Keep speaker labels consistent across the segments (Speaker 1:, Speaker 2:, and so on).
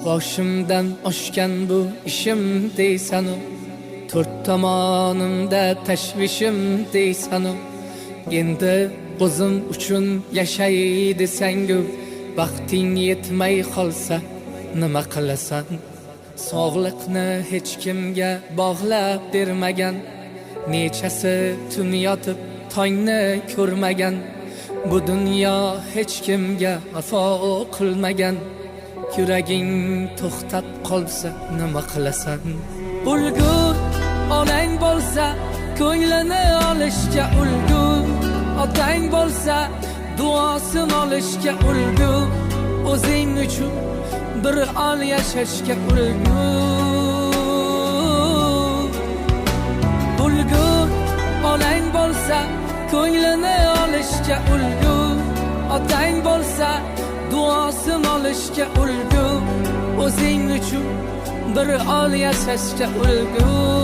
Speaker 1: Boshimdan oshgan bu ishim deysanu, to'rt tomonimda tashvishim deysanu, endi o'zim uchun yashay desangu, vaqting yetmay qolsa nima qilasan? Sog'liqni hech kimga bog'lab bermagan, nechasi tun yotib tongni ko'rmagan, bu dunyo hech kimga vafo qilmagan. Yuraging to'xtab qolsa nima qilasan? Ulgur onang bo'lsa, ko'nglini olishga ulgur, otang bo'lsa, duosini olishga ulgur, o'zing uchun bir on yashashga ulgur. Ulgur onang bo'lsa, ko'nglini olishga ulgur, otang bo'lsa, duosini olishga ulgur, o'zing uchun bir on yashashga ulgur.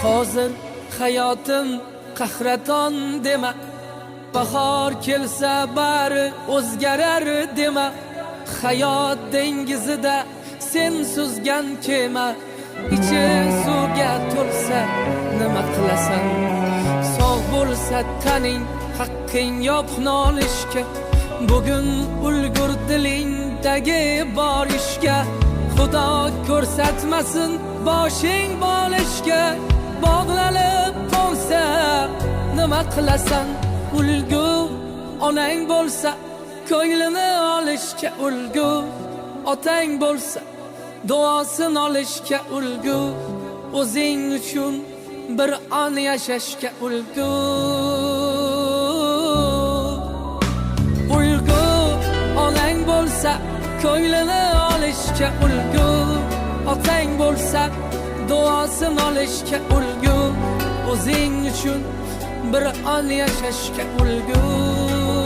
Speaker 1: Hozir hayotim qahraton dema, bahor kelsa bari o'zgarar dema, hayot dengizida sen suzgan kema, ichi suvga to'lsa nima qilasan? Sog' bo'lsa taning, haqqing yo'q nolishga, bugun ulgur dilingdagi bor ishga, Xudo ko'rsatmasin boshing bo'lishga, bog'lanib qolsa nima qilasan? Ulgur onang bo'lsa, ko'nglini olishga ulgur, otang bo'lsa, duosini olishga ulgur, o'zing uchun bir on yashashga ulgur. Ulgur onang bo'lsa, ko'nglini olishga ulgur, otang bo'lsa, duosini olishga ulgur, o'zing uchun bir on yashashga ulgur.